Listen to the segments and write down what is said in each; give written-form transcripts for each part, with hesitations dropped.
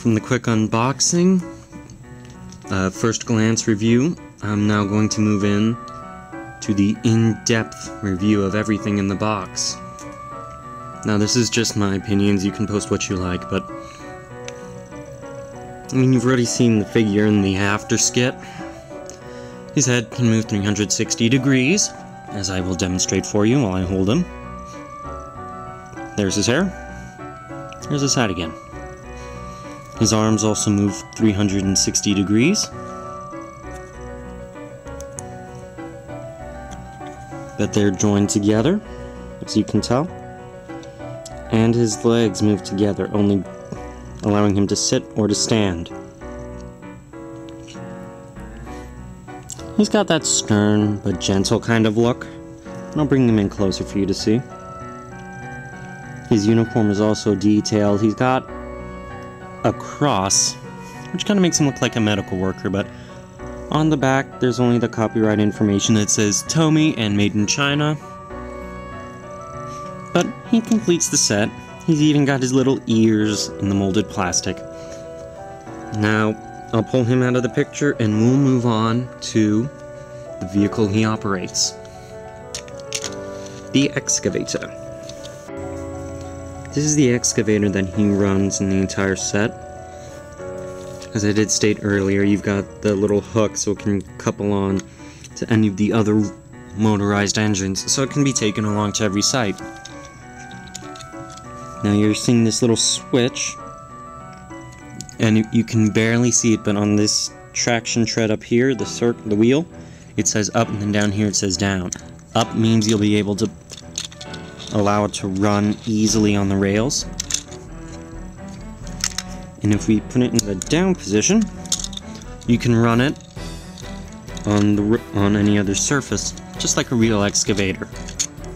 from the quick unboxing, first glance review, I'm now going to move in to the in-depth review of everything in the box. Now this is just my opinions, you can post what you like, but I mean, you've already seen the figure in the after skit. His head can move 360 degrees, as I will demonstrate for you while I hold him. There's his hair. There's his hat again. His arms also move 360 degrees. But they're joined together, as you can tell. And his legs move together, only allowing him to sit or to stand. He's got that stern but gentle kind of look, and I'll bring him in closer for you to see. His uniform is also detailed. He's got a cross, which kind of makes him look like a medical worker, but on the back there's only the copyright information that says Tomy and Made in China. But he completes the set. He's even got his little ears in the molded plastic. Now, I'll pull him out of the picture and we'll move on to the vehicle he operates. The excavator. This is the excavator that he runs in the entire set. As I did state earlier, you've got the little hook so it can couple on to any of the other motorized engines, so it can be taken along to every site. Now you're seeing this little switch, and you can barely see it, but on this traction tread up here, the wheel, it says up, and then down here it says down. Up means you'll be able to allow it to run easily on the rails. And if we put it in the down position, you can run it on any other surface, just like a real excavator.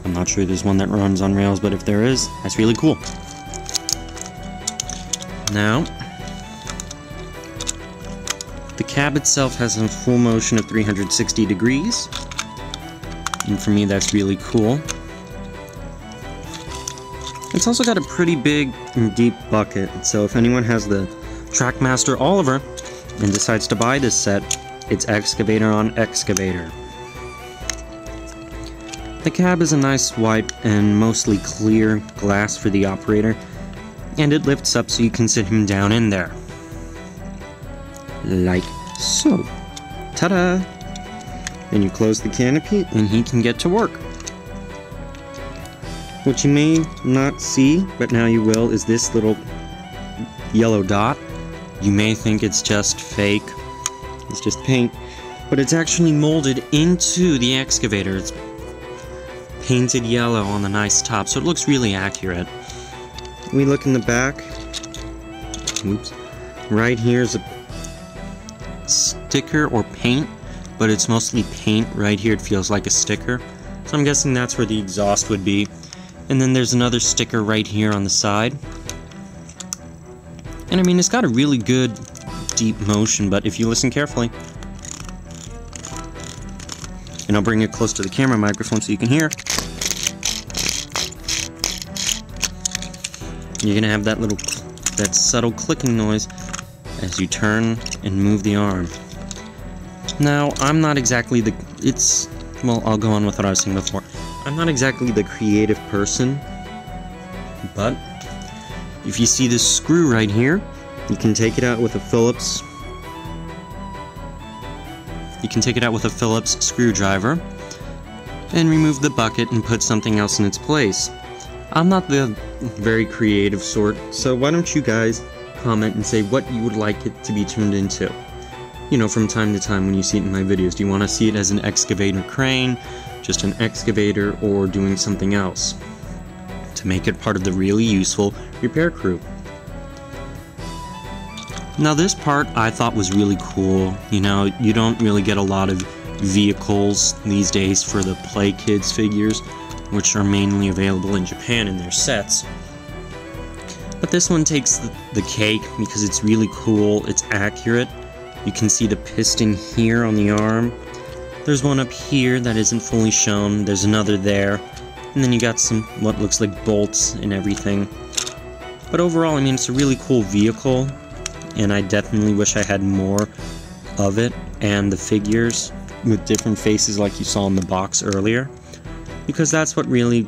I'm not sure there's one that runs on rails, but if there is, that's really cool. Now, the cab itself has a full motion of 360 degrees, and for me that's really cool. It's also got a pretty big and deep bucket, so if anyone has the Trackmaster Oliver and decides to buy this set, it's excavator on excavator. The cab is a nice white and mostly clear glass for the operator, and it lifts up so you can sit him down in there. Like so. Ta-da! Then you close the canopy and he can get to work. What you may not see, but now you will, is this little yellow dot. You may think it's just fake, it's just paint, but it's actually molded into the excavator. It's painted yellow on the nice top, so it looks really accurate. We look in the back. Oops. Right here is a sticker or paint, but it's mostly paint. Right here it feels like a sticker, so I'm guessing that's where the exhaust would be. And then there's another sticker right here on the side. And I mean, it's got a really good deep motion, but if you listen carefully, and I'll bring it close to the camera microphone so you can hear, you're gonna have that subtle clicking noise as you turn and move the arm. Now, I'm not exactly well, I'll go on with what I was saying before. I'm not exactly the creative person, but if you see this screw right here, you can take it out with a Phillips. You can take it out with a Phillips screwdriver and remove the bucket and put something else in its place. I'm not the very creative sort, so why don't you guys comment and say what you would like it to be turned into? You know, from time to time when you see it in my videos. Do you want to see it as an excavator crane, just an excavator, or doing something else to make it part of the really useful repair crew? Now this part I thought was really cool. You know, you don't really get a lot of vehicles these days for the Play Kids figures, which are mainly available in Japan in their sets. But this one takes the cake because it's really cool, it's accurate. You can see the piston here on the arm. There's one up here that isn't fully shown, there's another there, and then you got some what looks like bolts and everything. But overall, I mean, it's a really cool vehicle. and I definitely wish I had more of it, and the figures with different faces like you saw in the box earlier, because that's what really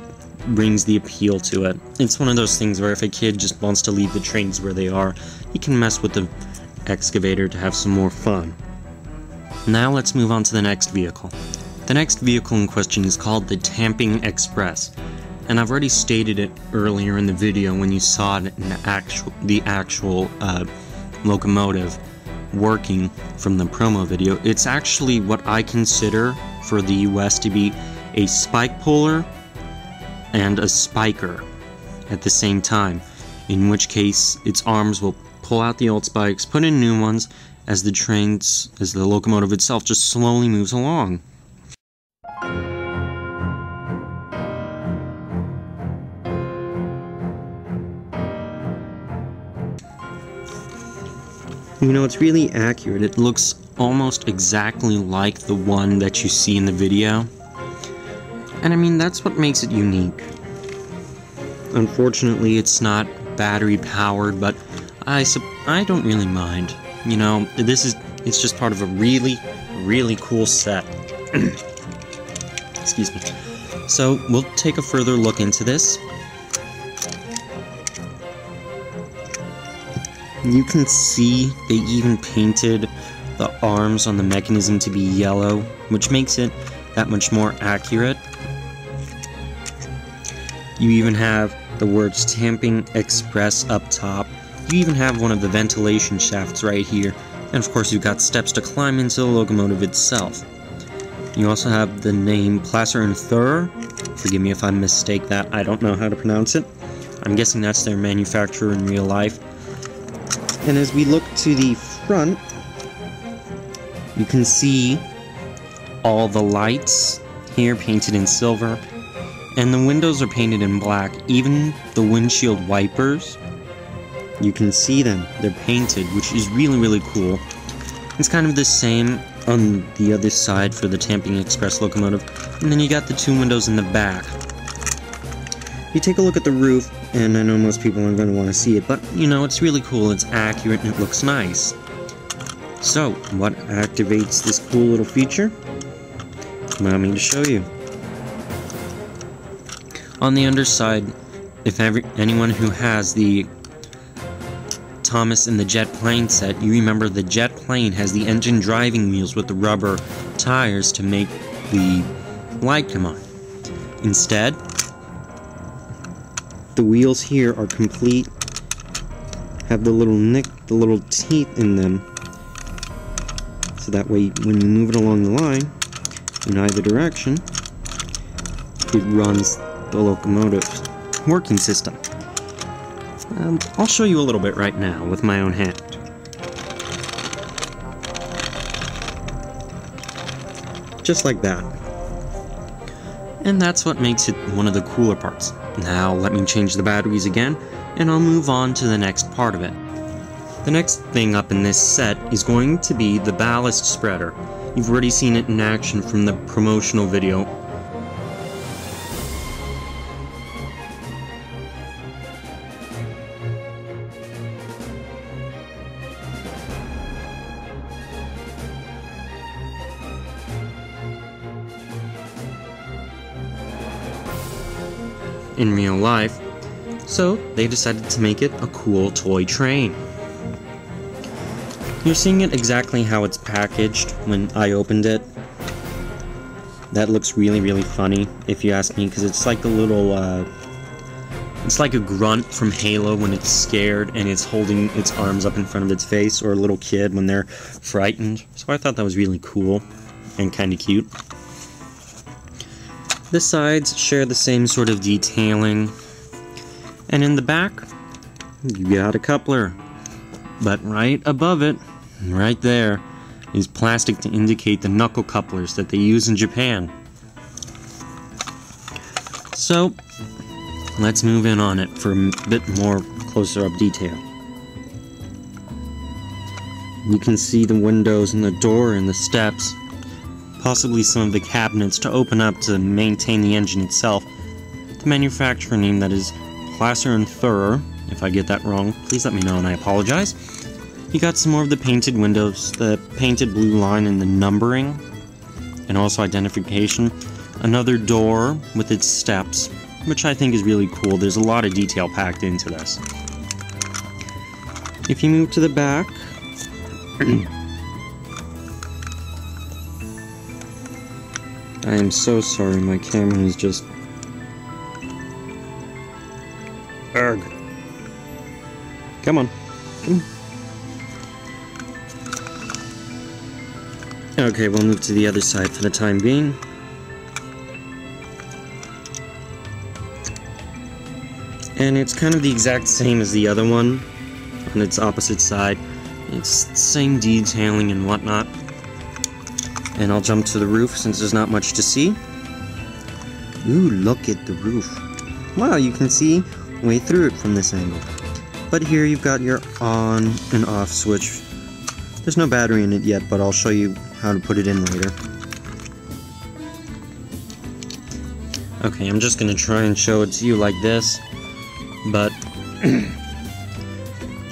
brings the appeal to it. It's one of those things where if a kid just wants to leave the trains where they are, he can mess with the excavator to have some more fun. Now let's move on to the next vehicle. The next vehicle in question is called the Tampa Express, and I've already stated it earlier in the video when you saw it in the actual locomotive working from the promo video. It's actually what I consider for the US to be a spike puller and a spiker at the same time, in which case its arms will pull out the old spikes, put in new ones as the locomotive itself just slowly moves along. You know, it's really accurate. It looks almost exactly like the one that you see in the video. And I mean, that's what makes it unique. Unfortunately, it's not battery powered, but I don't really mind. You know, it's just part of a really cool set. Excuse me. So, we'll take a further look into this. You can see they even painted the arms on the mechanism to be yellow, which makes it that much more accurate. You even have the words Tampa Express up top. You even have one of the ventilation shafts right here. And of course you've got steps to climb into the locomotive itself. You also have the name Placer and Thur. Forgive me if I mistake that, I don't know how to pronounce it. I'm guessing that's their manufacturer in real life. And as we look to the front, you can see all the lights here painted in silver, and the windows are painted in black. Even the windshield wipers, you can see them, they're painted, which is really cool. It's kind of the same on the other side for the Tampa Express locomotive, and then you got the two windows in the back. You take a look at the roof, and I know most people aren't going to want to see it, but you know, it's really cool, it's accurate, and it looks nice. So, what activates this cool little feature? Allow me to show you. On the underside, if anyone who has the Thomas and the Jet Plane set, you remember the Jet Plane has the engine driving wheels with the rubber tires to make the light come on. Instead, the wheels here are complete, have the little teeth in them, so that way when you move it along the line, in either direction, it runs the locomotive's working system. I'll show you a little bit right now with my own hand. Just like that. And that's what makes it one of the cooler parts. Now let me change the batteries again, and I'll move on to the next part of it. The next thing up in this set is going to be the Ballast Spreader. You've already seen it in action from the promotional video. In real life, so they decided to make it a cool toy train. You're seeing it exactly how it's packaged when I opened it. That looks really funny, if you ask me, because it's like a little, it's like a grunt from Halo when it's scared and it's holding its arms up in front of its face, or a little kid when they're frightened. So I thought that was really cool and kind of cute. The sides share the same sort of detailing, and in the back, you got a coupler. But right above it, right there, is plastic to indicate the knuckle couplers that they use in Japan. So, let's move in on it for a bit more closer up detail. You can see the windows and the door and the steps. Possibly some of the cabinets to open up to maintain the engine itself. The manufacturer name, that is Placer and Thur. If I get that wrong, please let me know and I apologize. You got some more of the painted windows, the painted blue line and the numbering, and also identification. Another door with its steps, which I think is really cool. There's a lot of detail packed into this. If you move to the back, I am so sorry, my camera is just... Urgh. Come on. Come on. Okay, we'll move to the other side for the time being. And it's kind of the exact same as the other one, on its opposite side. It's the same detailing and whatnot. And I'll jump to the roof since there's not much to see. Ooh, look at the roof. Wow, you can see way through it from this angle. But here you've got your on and off switch. There's no battery in it yet, but I'll show you how to put it in later. Okay, I'm just gonna try and show it to you like this. But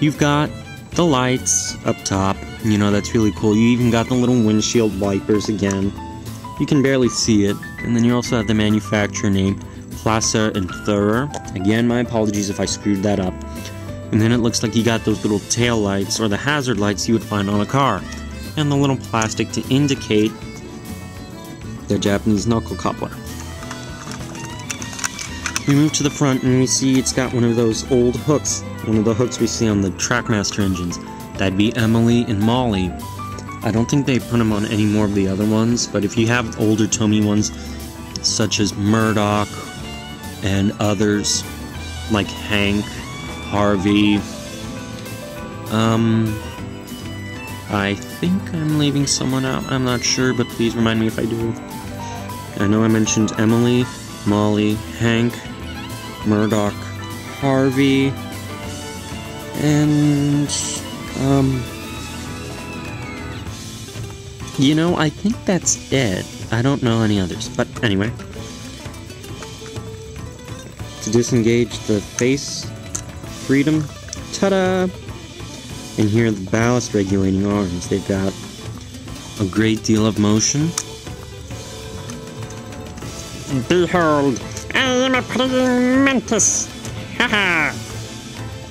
you've got the lights up top, you know, that's really cool. You even got the little windshield wipers again. You can barely see it. And then you also have the manufacturer name, Placer and Thurer. Again, my apologies if I screwed that up. And then it looks like you got those little tail lights, or the hazard lights you would find on a car. And the little plastic to indicate their Japanese knuckle coupler. We move to the front and we see it's got one of those old hooks. One of the hooks we see on the Trackmaster engines. That'd be Emily and Molly. I don't think they put them on any more of the other ones, but if you have older Tomy ones, such as M.O.W and others, like Hank, Harvey, I think I'm leaving someone out. I'm not sure, but please remind me if I do. I know I mentioned Emily, Molly, Hank, M.O.W, Harvey, and, you know, I think that's it. I don't know any others, but anyway. To disengage the face, freedom, ta-da! And here are the ballast regulating arms. They've got a great deal of motion. Behold, I am a praying mantis! Haha!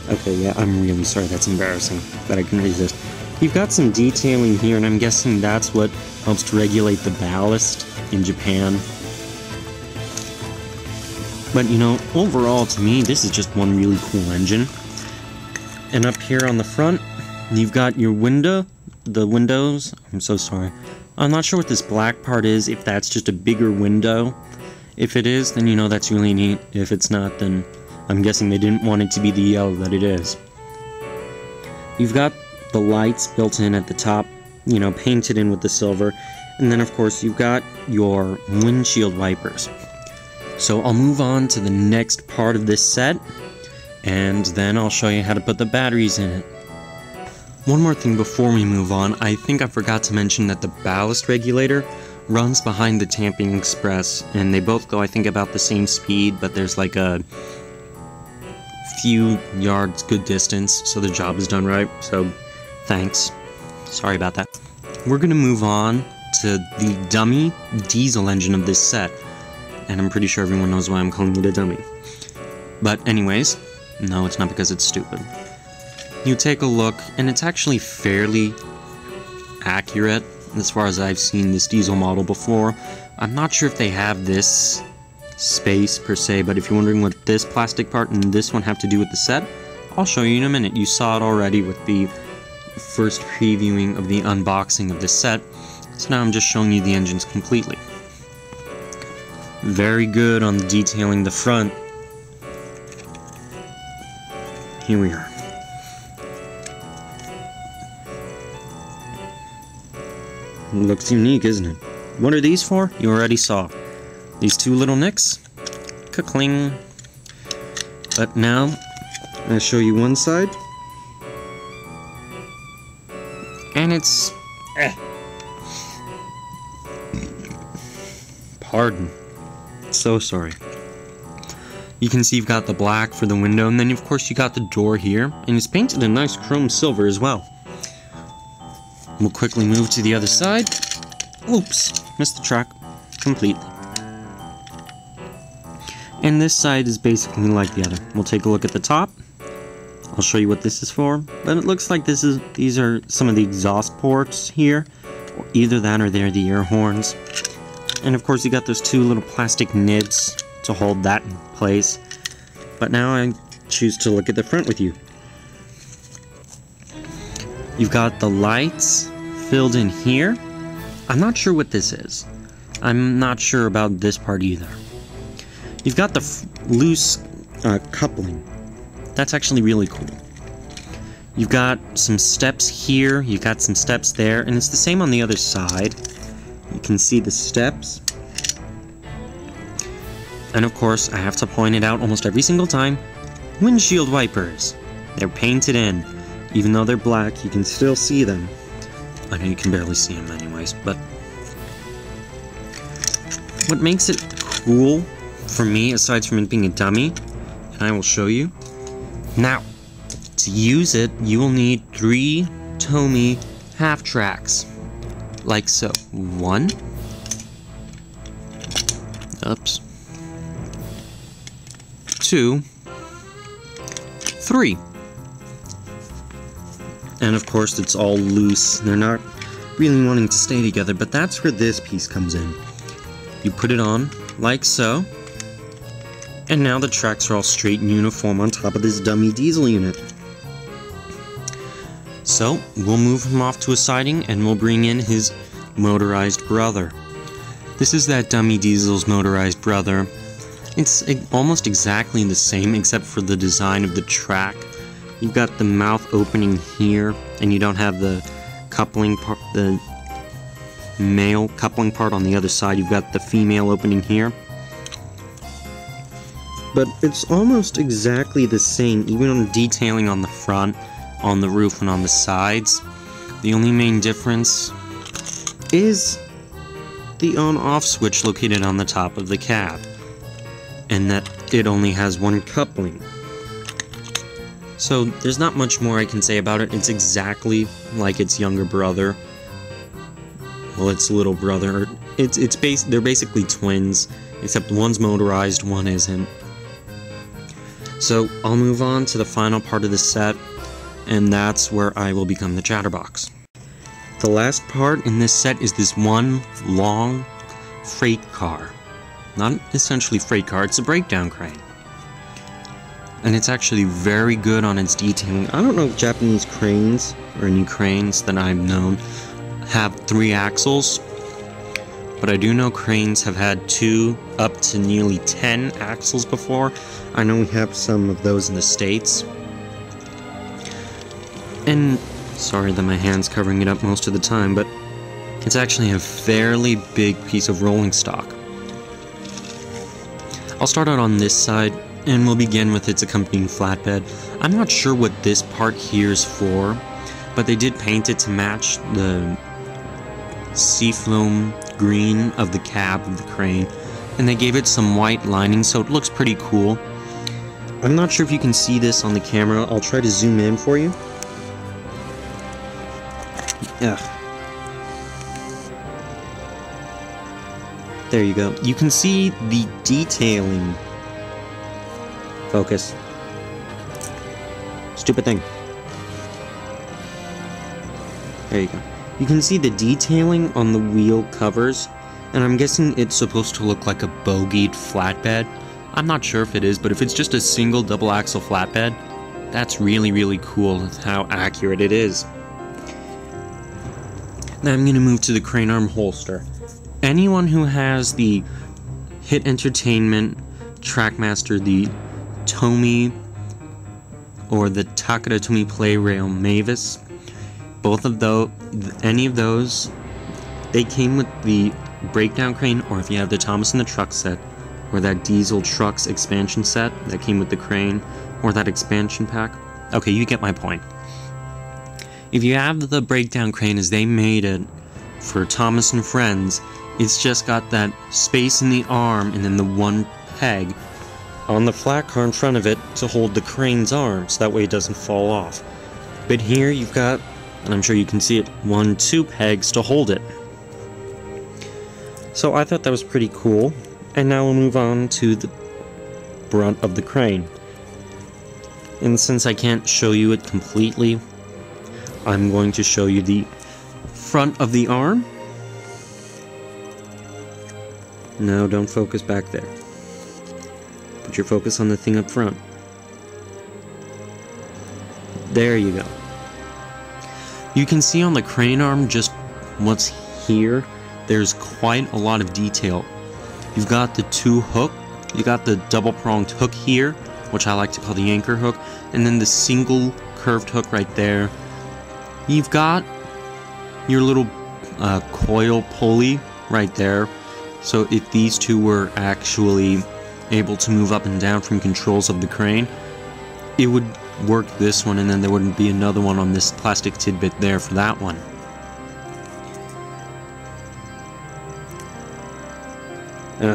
Okay, yeah, I'm really sorry, that's embarrassing, but I can resist. You've got some detailing here, and I'm guessing that's what helps to regulate the ballast in Japan. But, you know, overall, to me, this is just one really cool engine. And up here on the front, you've got your window, the windows. I'm so sorry. I'm not sure what this black part is, if that's just a bigger window. If it is, then you know that's really neat. If it's not, then I'm guessing they didn't want it to be the yellow that it is. You've got the lights built in at the top, you know, painted in with the silver. And then, of course, you've got your windshield wipers. So I'll move on to the next part of this set, and then I'll show you how to put the batteries in it. One more thing before we move on, I think I forgot to mention that the ballast regulator runs behind the Tampa Express, and they both go, I think, about the same speed, but there's like a few yards good distance, so the job is done right, so thanks. Sorry about that. We're gonna move on to the dummy diesel engine of this set, and I'm pretty sure everyone knows why I'm calling it a dummy. But anyways, no, it's not because it's stupid. You take a look, and it's actually fairly accurate as far as I've seen this diesel model before. I'm not sure if they have this space per se, but if you're wondering what this plastic part and this one have to do with the set, I'll show you in a minute. You saw it already with the first previewing of the unboxing of this set, so now I'm just showing you the engines completely. Very good on detailing the front. Here we are. Looks unique, isn't it? What are these for? You already saw. These two little nicks. Ka-cling. But now, I'll show you one side. And it's... Pardon. So sorry. You can see you've got the black for the window, and then of course you got the door here, and it's painted a nice chrome silver as well. We'll quickly move to the other side. Oops, missed the track completely. And this side is basically like the other. We'll take a look at the top. I'll show you what this is for, but it looks like these are some of the exhaust ports here. Either that or they're the air horns. And of course you got those two little plastic nibs to hold that in place. But now I choose to look at the front with you. You've got the lights filled in here. I'm not sure what this is. I'm not sure about this part either. You've got the loose coupling. That's actually really cool. You've got some steps here, you've got some steps there, and it's the same on the other side. You can see the steps. And of course, I have to point it out almost every single time. Windshield wipers. They're painted in. Even though they're black, you can still see them. I know you can barely see them anyways, but what makes it cool for me, aside from it being a dummy, and I will show you. Now, to use it, you will need 3 Tomy half tracks, like so. 1, oops, 2, 3. And of course it's all loose. They're not really wanting to stay together, but that's where this piece comes in. You put it on, like so. And now the tracks are all straight and uniform on top of this dummy diesel unit. So, we'll move him off to a siding and we'll bring in his motorized brother. This is that dummy diesel's motorized brother. It's almost exactly the same except for the design of the track. You've got the mouth opening here, and you don't have the coupling part, the male coupling part on the other side. You've got the female opening here. But it's almost exactly the same, even on the detailing on the front, on the roof, and on the sides. The only main difference is the on-off switch located on the top of the cab, and that it only has one coupling. So there's not much more I can say about it. It's exactly like its younger brother. Well, its little brother. They're basically twins, except one's motorized, one isn't. So I'll move on to the final part of the set, and that's where I will become the Chatterbox. The last part in this set is this one long freight car. Not essentially freight car, it's a breakdown crane. And it's actually very good on its detailing. I don't know if Japanese cranes, or any cranes that I've known, have 3 axles. But I do know cranes have had 2 up to nearly 10 axles before. I know we have some of those in the States. And sorry that my hand's covering it up most of the time, but it's actually a fairly big piece of rolling stock. I'll start out on this side, and we'll begin with its accompanying flatbed. I'm not sure what this part here is for, but they did paint it to match the seafoam green of the cab of the crane, and they gave it some white lining, so it looks pretty cool. I'm not sure if you can see this on the camera. I'll try to zoom in for you. Ugh. There you go. You can see the detailing. Focus. Stupid thing. There you go. You can see the detailing on the wheel covers, and I'm guessing it's supposed to look like a bogeyed flatbed. I'm not sure if it is, but if it's just a single double axle flatbed, that's really, really cool with how accurate it is. Now I'm going to move to the crane arm holster. Anyone who has the Hit Entertainment Trackmaster, the Tomy, or the TAKARA TOMY Plarail Mavis, both of those, any of those, they came with the breakdown crane, or if you have the Thomas and the Truck set, or that Diesel Trucks expansion set that came with the crane, or that expansion pack. Okay, you get my point. If you have the breakdown crane as they made it for Thomas and Friends, it's just got that space in the arm and then the one peg on the flat car in front of it to hold the crane's arm, so that way it doesn't fall off. But here you've got And I'm sure you can see it, 2 pegs to hold it. So I thought that was pretty cool. And now we'll move on to the front of the crane. And since I can't show you it completely, I'm going to show you the front of the arm. No, don't focus back there. Put your focus on the thing up front. There you go. You can see on the crane arm just what's here. There's quite a lot of detail. You've got the 2 hook. You got the double-pronged hook here, which I like to call the anchor hook, and then the single curved hook right there. You've got your little coil pulley right there. So if these 2 were actually able to move up and down from controls of the crane, it would work this one, and then there wouldn't be another one on this plastic tidbit there for that one.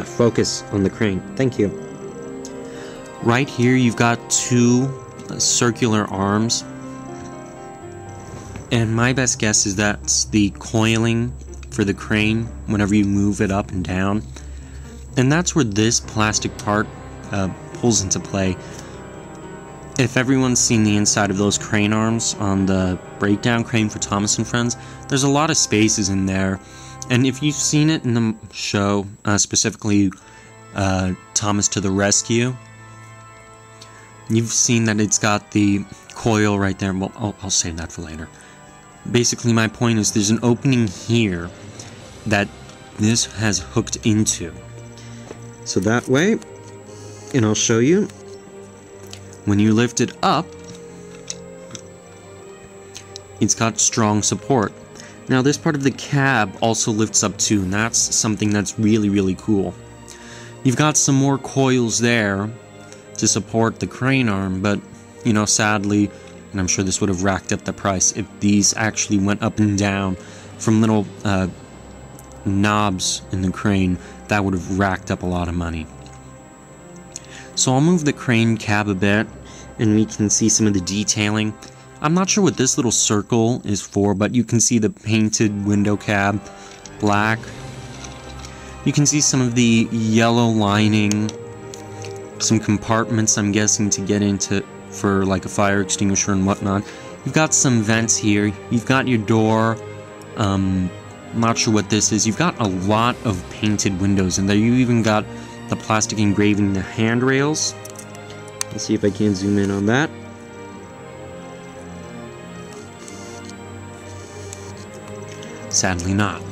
Focus on the crane. Thank you. Right here you've got 2 circular arms, and my best guess is that's the coiling for the crane whenever you move it up and down, and that's where this plastic part pulls into play. If everyone's seen the inside of those crane arms on the breakdown crane for Thomas and Friends, there's a lot of spaces in there. And if you've seen it in the show, specifically Thomas to the Rescue, you've seen that it's got the coil right there. Well, I'll save that for later. Basically, my point is there's an opening here that this has hooked into. So that way, and I'll show you, when you lift it up, it's got strong support. Now this part of the cab also lifts up too, and that's something that's really, really cool. You've got some more coils there to support the crane arm, but, you know, sadly, and I'm sure this would have racked up the price if these actually went up and down from little knobs in the crane, that would have racked up a lot of money. So I'll move the crane cab a bit, and we can see some of the detailing. I'm not sure what this little circle is for, but you can see the painted window cab, black. You can see some of the yellow lining, some compartments I'm guessing to get into for like a fire extinguisher and whatnot. You've got some vents here, you've got your door, not sure what this is. You've got a lot of painted windows in there. You even got the plastic engraving, the handrails. Let's see if I can zoom in on that. Sadly not.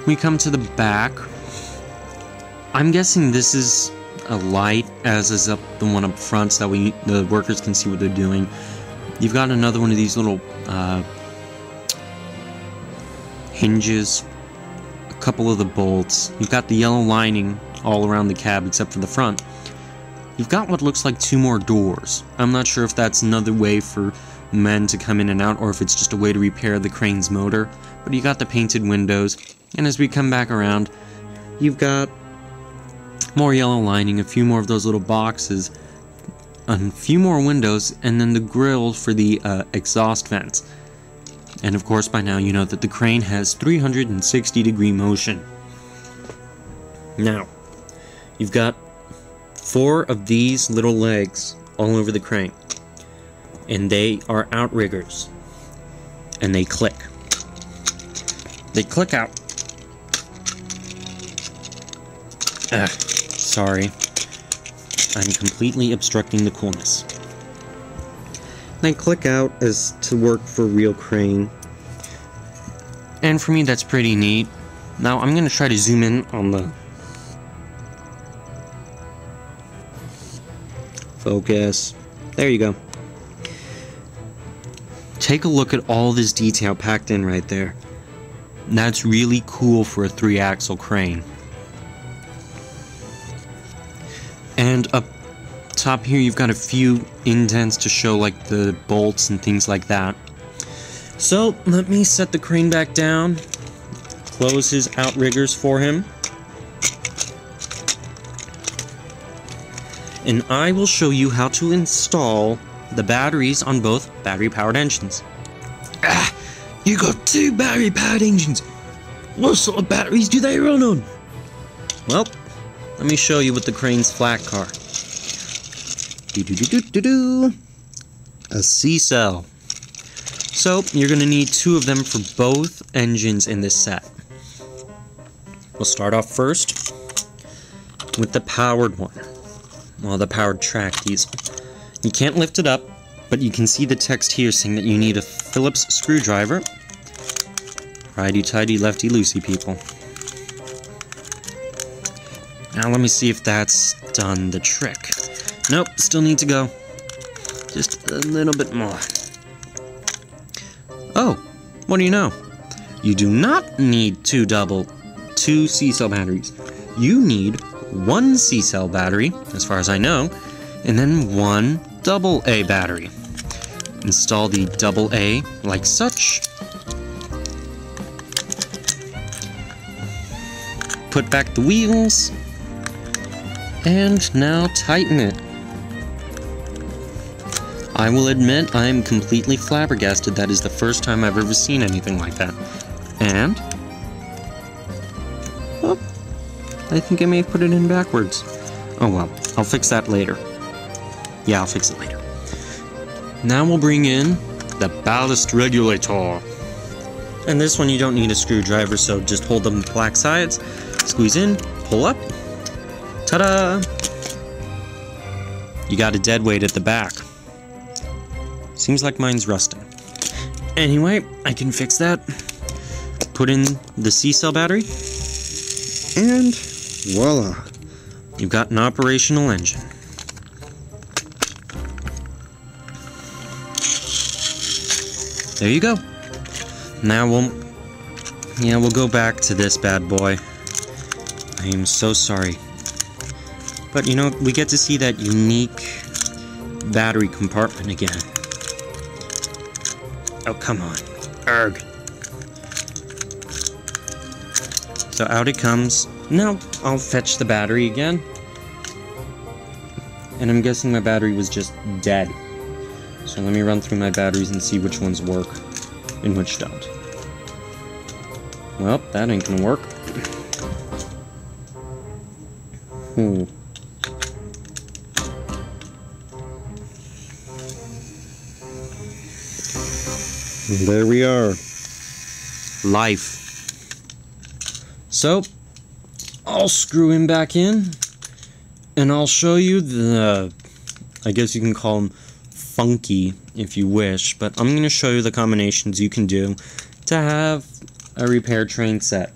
We come to the back. I'm guessing this is a light, as is up the one up front, so that the workers can see what they're doing. You've got another one of these little hinges, a couple of the bolts. You've got the yellow lining all around the cab except for the front. You've got what looks like 2 more doors. I'm not sure if that's another way for men to come in and out, or if it's just a way to repair the crane's motor, but you got the painted windows. And as we come back around, you've got more yellow lining, a few more of those little boxes, a few more windows, and then the grill for the exhaust vents. And of course by now you know that the crane has 360-degree motion. Now, you've got 4 of these little legs all over the crane, and they are outriggers, and they click. They click out. Sorry. I'm completely obstructing the coolness. They click out as to work for a real crane. And for me, that's pretty neat. Now, I'm going to try to zoom in on the... Focus. There you go. Take a look at all this detail packed in right there. That's really cool for a 3-axle crane. And up top here you've got a few indents to show like the bolts and things like that. So let me set the crane back down, close his outriggers for him, and I will show you how to install the batteries on both battery-powered engines. Ah, you got 2 battery-powered engines. What sort of batteries do they run on? Well, let me show you with the crane's flat car. Do-do-do-do-do-do. A C-cell. So, you're going to need 2 of them for both engines in this set. We'll start off first with the powered one. Well, the powered track diesel. You can't lift it up, but you can see the text here saying that you need a Phillips screwdriver. Righty-tighty, lefty-loosey, people. Now let me see if that's done the trick. Nope, still need to go. Just a little bit more. Oh, what do you know? You do not need 2 C-cell batteries. You need 1 C-cell battery, as far as I know, and then 1 AA battery. Install the AA like such. Put back the wheels. And now tighten it. I will admit I am completely flabbergasted. That is the first time I've ever seen anything like that. And oh, I think I may have put it in backwards. Oh well, I'll fix that later. Yeah, I'll fix it later. Now we'll bring in the ballast regulator. And this one you don't need a screwdriver, so just hold them black sides, squeeze in, pull up. Ta-da! You got a dead weight at the back. Seems like mine's rusting. Anyway, I can fix that. Put in the C-cell battery. And voila! You've got an operational engine. There you go. Now we'll go back to this bad boy. I am so sorry. But you know, we get to see that unique battery compartment again. Oh, come on. Erg. So out it comes. Now I'll fetch the battery again. And I'm guessing my battery was just dead. So let me run through my batteries and see which ones work and which don't. Well, that ain't gonna work. There we are. Life. So, I'll screw him back in, and I'll show you the, I guess you can call them funky if you wish, but I'm going to show you the combinations you can do to have a repair train set.